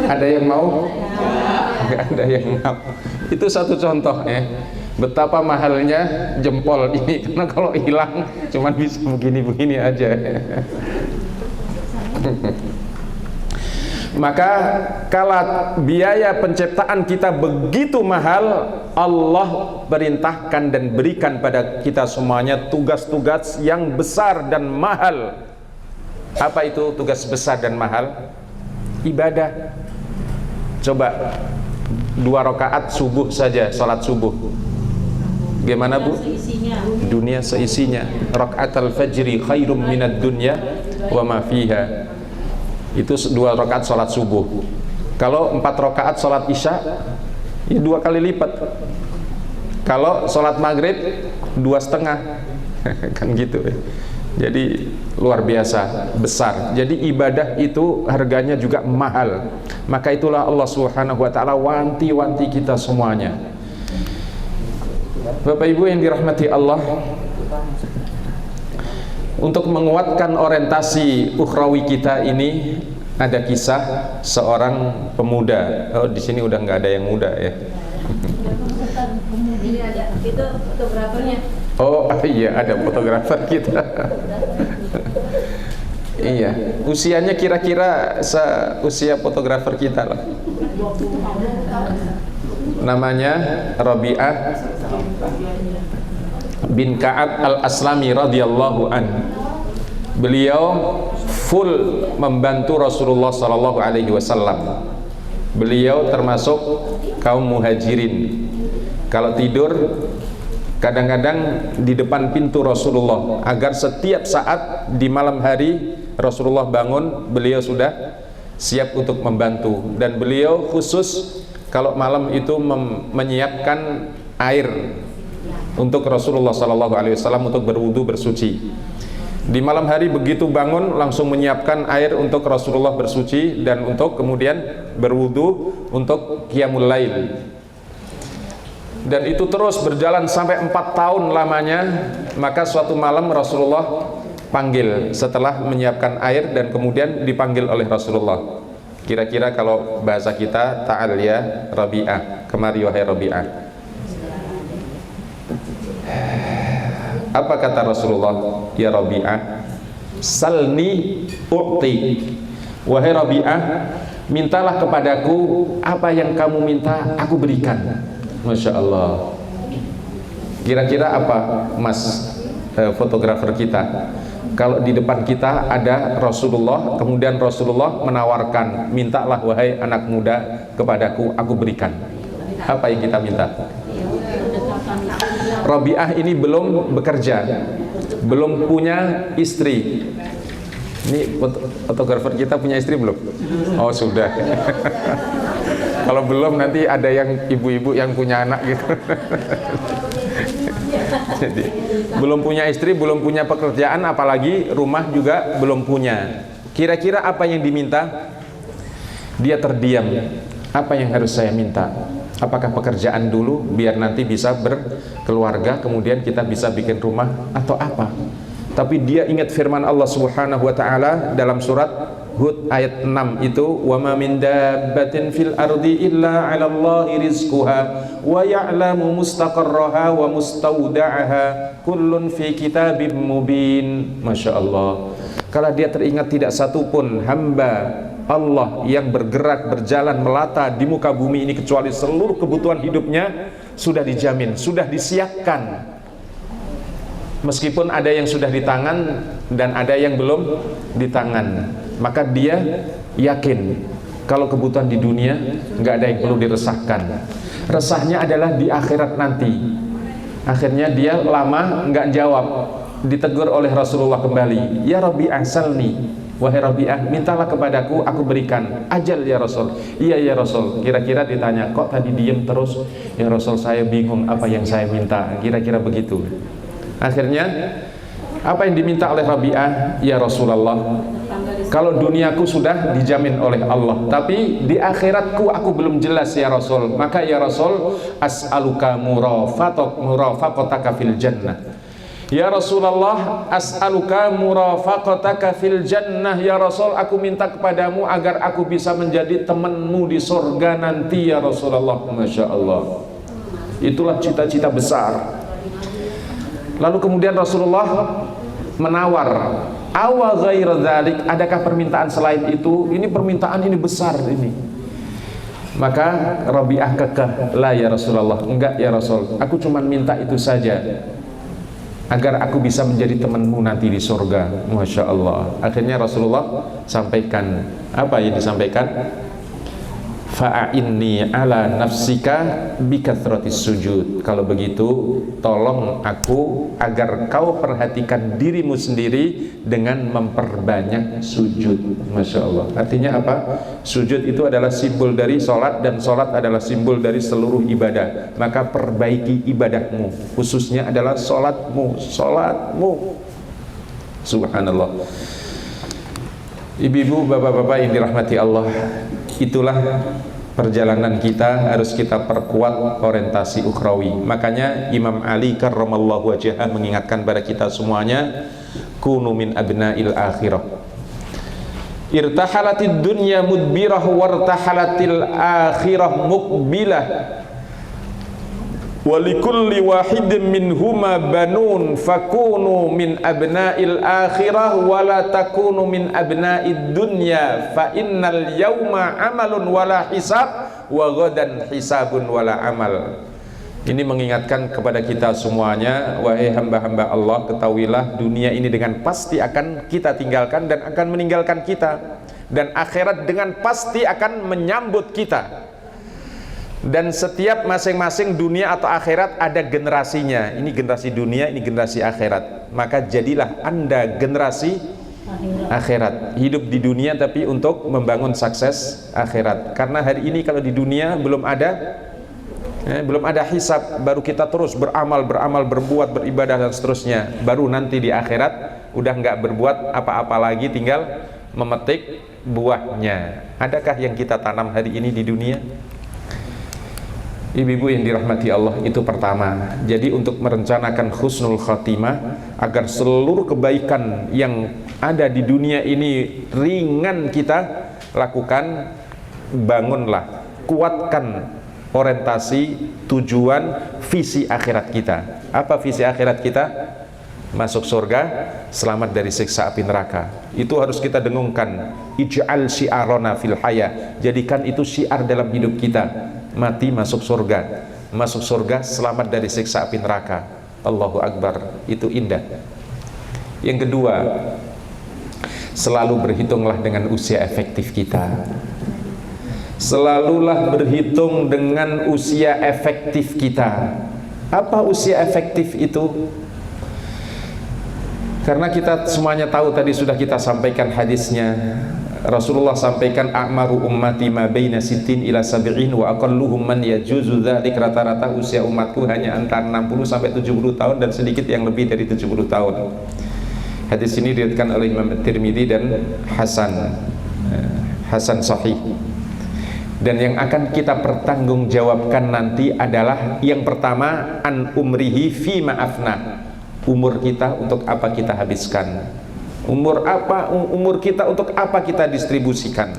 Ada yang mau? Nggak ada yang mau. Itu satu contoh ya, betapa mahalnya jempol ini, karena kalau hilang cuman bisa begini-begini aja. Maka kalau biaya penciptaan kita begitu mahal, Allah perintahkan dan berikan pada kita semuanya tugas-tugas yang besar dan mahal. Apa itu tugas besar dan mahal? Ibadah. Coba 2 rakaat subuh saja, sholat subuh. Gimana Bu? Dunia seisinya. Rakaat al-fajri khairum minad dunya wa ma fiha. Itu 2 rakaat sholat subuh. Kalau 4 rakaat sholat isya, ya 2 kali lipat. Kalau sholat maghrib 2,5 kan gitu ya. Jadi luar biasa besar. Jadi ibadah itu harganya juga mahal. Maka itulah Allah Subhanahu wa taala wanti-wanti kita semuanya. Bapak Ibu yang dirahmati Allah, untuk menguatkan orientasi ukhrawi kita ini, ada kisah seorang pemuda. Oh, di sini udah nggak ada yang muda ya. Ini ada, itu fotografernya. Oh iya, ada fotografer kita. Iya, usianya kira-kira seusia fotografer kita lah. Namanya Rabi'ah bin Ka'ab al-Aslami radhiyallahu an. Beliau full membantu Rasulullah sallallahu alaihi wasallam. Beliau termasuk kaum muhajirin. Kalau tidur kadang-kadang di depan pintu Rasulullah, agar setiap saat di malam hari Rasulullah bangun, beliau sudah siap untuk membantu. Dan beliau khusus kalau malam itu menyiapkan air untuk Rasulullah SAW untuk berwudu bersuci. Di malam hari begitu bangun langsung menyiapkan air untuk Rasulullah bersuci dan untuk kemudian berwudu untuk qiyamul lail. Dan itu terus berjalan sampai 4 tahun lamanya. Maka suatu malam Rasulullah panggil setelah menyiapkan air dan kemudian dipanggil oleh Rasulullah. Kira-kira kalau bahasa kita, ta'al ya Rabi'ah, kemari wahai Rabi'ah. Apa kata Rasulullah? Ya Rabi'ah, salni u'ti. Wahai Rabi'ah, mintalah kepadaku apa yang kamu minta, aku berikan. Masya Allah. Kira-kira apa Mas fotografer kita? Kalau di depan kita ada Rasulullah, kemudian Rasulullah menawarkan, mintalah wahai anak muda kepadaku, aku berikan. Apa yang kita minta? Rabi'ah ini belum bekerja, belum punya istri. Ini fotografer kita punya istri belum? Oh sudah. Kalau belum nanti ada yang ibu-ibu yang punya anak gitu. Jadi belum punya istri, belum punya pekerjaan, apalagi rumah juga belum punya. Kira-kira apa yang diminta? Dia terdiam. Apa yang harus saya minta? Apakah pekerjaan dulu biar nanti bisa berkeluarga, kemudian kita bisa bikin rumah, atau apa? Tapi dia ingat firman Allah Subhanahu wa taala dalam surat Hud ayat 6 itu, wa ma min dabbatin fil ardi illa 'ala Allahi rizquha wa ya'lamu mustaqarraha wa mustawda'aha kullun fi kitabim mubin. Masya Allah. Kalau dia teringat tidak satu pun hamba Allah yang bergerak, berjalan, melata di muka bumi ini kecuali seluruh kebutuhan hidupnya sudah dijamin, sudah disiapkan. Meskipun ada yang sudah di tangan dan ada yang belum di tangan, maka dia yakin kalau kebutuhan di dunia nggak ada yang perlu diresahkan. Resahnya adalah di akhirat nanti. Akhirnya dia lama nggak jawab, ditegur oleh Rasulullah kembali. Ya Rabi'ah salni, wahai Rabi'ah, mintalah kepadaku, aku berikan. Ajal ya Rasul. Iya ya Rasul. Kira-kira ditanya, kok tadi diem terus? Ya Rasul, saya bingung apa yang saya minta. Kira-kira begitu. Akhirnya apa yang diminta oleh Rabi'ah? Ya Rasulullah, kalau duniaku sudah dijamin oleh Allah, tapi di akhiratku aku belum jelas ya Rasul. Maka ya Rasul, as'aluka murafaqataka fil jannah. Ya Rasulullah, as'aluka murafaqataka fil jannah. Ya Rasul, aku minta kepadamu agar aku bisa menjadi temanmu di surga nanti ya Rasulullah. Masya Allah, itulah cita-cita besar. Lalu kemudian Rasulullah menawar, awa ghair dzalik, adakah permintaan selain itu? Ini permintaan ini besar ini. Maka Rabi'ah kekeh, la ya Rasulullah, enggak ya Rasul, aku cuma minta itu saja, agar aku bisa menjadi temanmu nanti di surga. Masya Allah. Akhirnya Rasulullah sampaikan, apa yang disampaikan? Fa'inni ala nafsika bikathratis sujud. Kalau begitu, tolong aku agar kau perhatikan dirimu sendiri dengan memperbanyak sujud. Masya Allah. Artinya apa? Sujud itu adalah simbol dari sholat, dan sholat adalah simbol dari seluruh ibadah. Maka perbaiki ibadahmu, khususnya adalah sholatmu. Subhanallah. Ibu-ibu, bapak-bapak yang dirahmati Allah, itulah perjalanan kita, harus kita perkuat orientasi ukhrawi. Makanya Imam Ali karramallahu wajhah mengingatkan pada kita semuanya, kunu min abna'il akhirah. Irtahalatid dunya mudbirah wartahalatil akhirah muqbilah. Walikulli wahidin minhuma banun fakunu min abna'il akhirah wala takunu min abna'id dunya fa innal yawma amalun wala hisab wa ghadan hisabun wala amal. Ini mengingatkan kepada kita semuanya, wahai hamba-hamba Allah, ketahuilah dunia ini dengan pasti akan kita tinggalkan dan akan meninggalkan kita, dan akhirat dengan pasti akan menyambut kita. Dan setiap masing-masing dunia atau akhirat ada generasinya. Ini generasi dunia, ini generasi akhirat. Maka jadilah Anda generasi akhirat. Hidup di dunia tapi untuk membangun sukses akhirat. Karena hari ini kalau di dunia belum ada hisab, baru kita terus beramal, berbuat, beribadah dan seterusnya. Baru nanti di akhirat udah nggak berbuat apa-apa lagi, tinggal memetik buahnya. Adakah yang kita tanam hari ini di dunia? Ibu-ibu yang dirahmati Allah, itu pertama. Jadi untuk merencanakan husnul khatimah, agar seluruh kebaikan yang ada di dunia ini ringan kita lakukan, bangunlah, kuatkan orientasi, tujuan, visi akhirat kita. Apa visi akhirat kita? Masuk surga, selamat dari siksa api neraka. Itu harus kita dengungkan. Ij'al syi'arona fil haya, jadikan itu syiar dalam hidup kita. Mati masuk surga, selamat dari siksa api neraka. Allahu Akbar, itu indah. Yang kedua, selalu berhitunglah dengan usia efektif kita. Selalulah berhitung dengan usia efektif kita. Apa usia efektif itu? Karena kita semuanya tahu, tadi sudah kita sampaikan hadisnya. Rasulullah sampaikan, a'maru ummati ma baina sittin ila sab'in wa aqalluhum man yajuzu dzalik, rata-rata usia umatku hanya antara 60 sampai 70 tahun dan sedikit yang lebih dari 70 tahun. Hadis ini diriwayatkan oleh Imam Tirmidzi dan Hasan sahih. Dan yang akan kita pertanggungjawabkan nanti adalah yang pertama, an umrihi fi ma'afna. Umur kita untuk apa kita habiskan? Umur kita untuk apa kita distribusikan?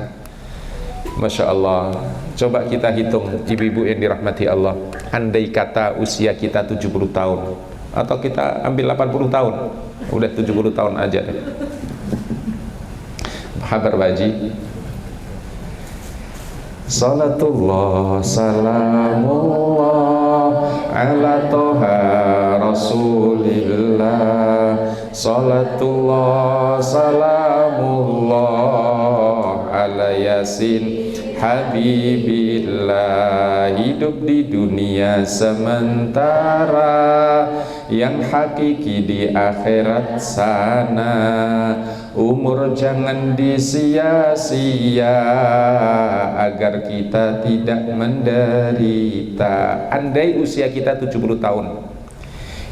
Masya Allah. Coba kita hitung, ibu-ibu yang dirahmati Allah. Andai kata usia kita 70 tahun, atau kita ambil 80 tahun, udah 70 tahun aja deh. Habar baji. Salatullah salamullah ala toha rasulillah. Salatullah salamullah ala yasin habibillah. Hidup di dunia sementara, yang hakiki di akhirat sana. Umur jangan disia-sia, agar kita tidak menderita. Andai usia kita 70 tahun,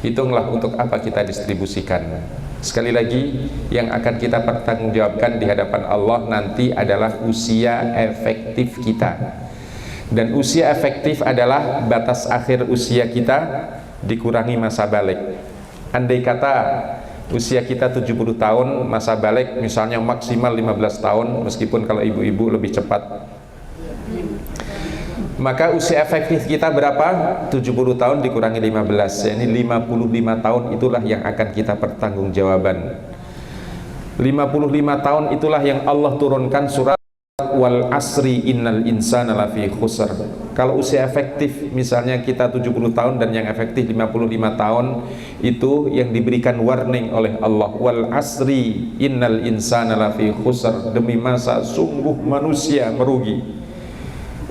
hitunglah untuk apa kita distribusikan. Sekali lagi, yang akan kita pertanggungjawabkan di hadapan Allah nanti adalah usia efektif kita. Dan usia efektif adalah batas akhir usia kita dikurangi masa balik. Andai kata usia kita 70 tahun, masa balik misalnya maksimal 15 tahun, meskipun kalau ibu-ibu lebih cepat. Maka usia efektif kita berapa? 70 tahun dikurangi 15, yakni 55 tahun itulah yang akan kita pertanggungjawaban. 55 tahun itulah yang Allah turunkan surat wal asri innal insana lafi khusr. Kalau usia efektif misalnya kita 70 tahun dan yang efektif 55 tahun, itu yang diberikan warning oleh Allah, wal asri innal insana lafi khusr, demi masa sungguh manusia merugi,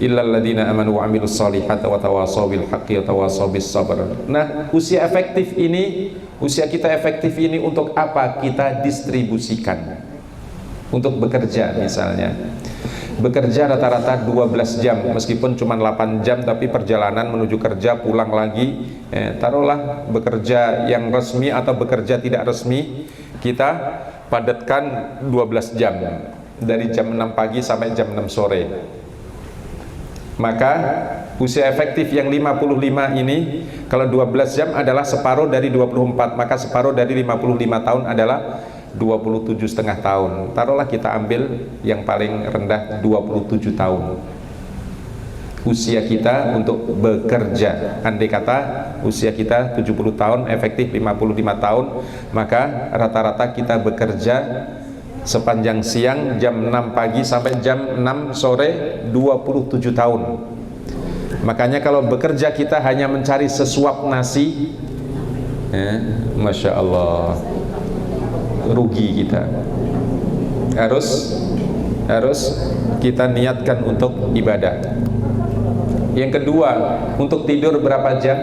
illal ladzina amanu wa amilus solihati wa tawasaw bil haqqi wa tawasaw bis sabr. Nah, usia efektif ini, usia kita efektif ini untuk apa kita distribusikan? Untuk bekerja misalnya. Bekerja rata-rata 12 jam, meskipun cuma 8 jam tapi perjalanan menuju kerja pulang lagi, taruhlah bekerja yang resmi atau bekerja tidak resmi, kita padatkan 12 jam dari jam 6 pagi sampai jam 6 sore. Maka usia efektif yang 55 ini, kalau 12 jam adalah separuh dari 24, maka separuh dari 55 tahun adalah 27,5 tahun. Taruhlah kita ambil yang paling rendah 27 tahun usia kita untuk bekerja. Andai kata usia kita 70 tahun, efektif 55 tahun, maka rata-rata kita bekerja sepanjang siang jam 6 pagi sampai jam 6 sore 27 tahun. Makanya kalau bekerja kita hanya mencari sesuap nasi, Masya Allah, rugi kita. Harus kita niatkan untuk ibadah. Yang kedua, untuk tidur berapa jam?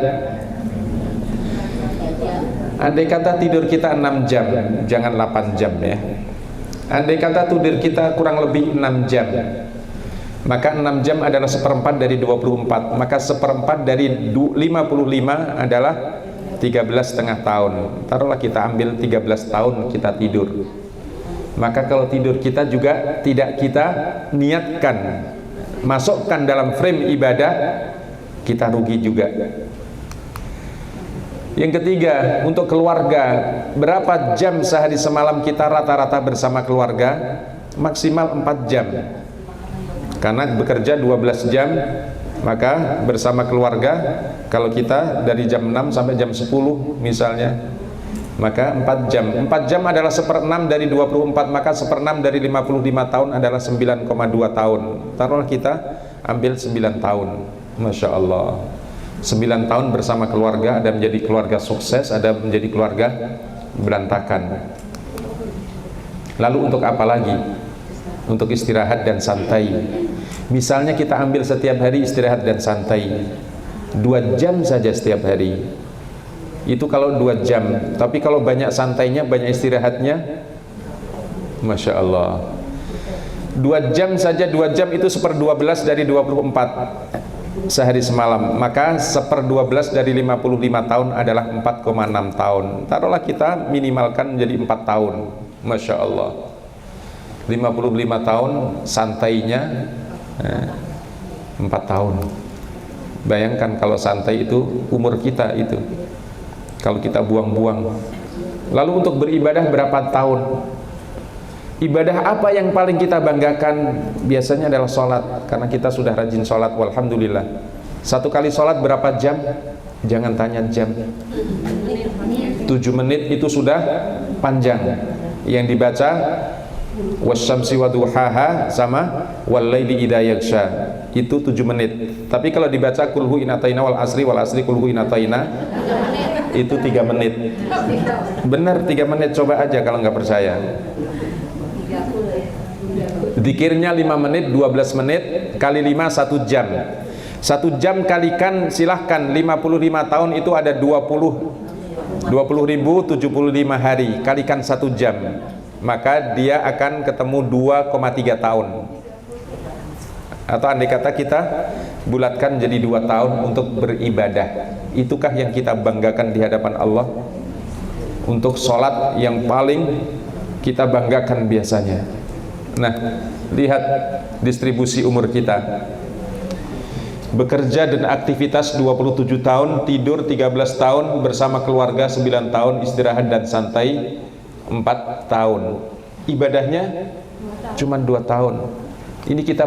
Andai kata tidur kita 6 jam, jangan 8 jam ya. Andai kata tidur kita kurang lebih 6 jam, maka 6 jam adalah seperempat dari 24, maka seperempat dari 55 adalah 13,5 tahun. Taruhlah kita ambil 13 tahun kita tidur. Maka kalau tidur kita juga tidak kita niatkan, masukkan dalam frame ibadah, kita rugi juga. Yang ketiga, untuk keluarga, berapa jam sehari semalam kita rata-rata bersama keluarga? Maksimal 4 jam. Karena bekerja 12 jam, maka bersama keluarga, kalau kita dari jam 6 sampai jam 10 misalnya, maka 4 jam. 4 jam adalah 1/6 dari 24, maka 1/6 dari 55 tahun adalah 9,2 tahun. Taruhlah kita ambil 9 tahun. Masya Allah, 9 tahun bersama keluarga, ada menjadi keluarga sukses, ada menjadi keluarga berantakan. Lalu untuk apa lagi? Untuk istirahat dan santai. Misalnya kita ambil setiap hari istirahat dan santai 2 jam saja setiap hari. Itu kalau 2 jam. Tapi kalau banyak santainya, banyak istirahatnya, Masya Allah, 2 jam saja, 2 jam itu 1/12 dari 24 sehari semalam. Maka 1/12 dari 55 tahun adalah 4,6 tahun. Taruhlah kita minimalkan menjadi 4 tahun. Masya Allah, 55 tahun santainya 4 tahun. Bayangkan kalau santai itu umur kita itu, kalau kita buang-buang. Lalu untuk beribadah berapa tahun? Ibadah apa yang paling kita banggakan? Biasanya adalah sholat, karena kita sudah rajin sholat, walhamdulillah. 1 kali sholat berapa jam? Jangan tanya jam, 7 menit itu sudah panjang. Yang dibaca wasyamsi waduhaha sama walaili idza yaghsha, itu 7 menit. Tapi kalau dibaca kulhu inataina wal asri kulhu inataina, itu 3 menit. Benar, 3 menit. Coba aja kalau nggak percaya. Zikirnya 5 menit, 12 menit kali 5 1 jam. 1 jam kalikan, silahkan 55 tahun itu ada 20.075 hari, kalikan 1 jam, maka dia akan ketemu 2,3 tahun. Atau andai kata kita bulatkan jadi 2 tahun untuk beribadah. Itukah yang kita banggakan di hadapan Allah? Untuk sholat yang paling kita banggakan biasanya. Nah, lihat distribusi umur kita. bekerja dan aktivitas 27 tahun, tidur 13 tahun, bersama keluarga 9 tahun, istirahat dan santai 4 tahun. Ibadahnya cuma 2 tahun. Ini kita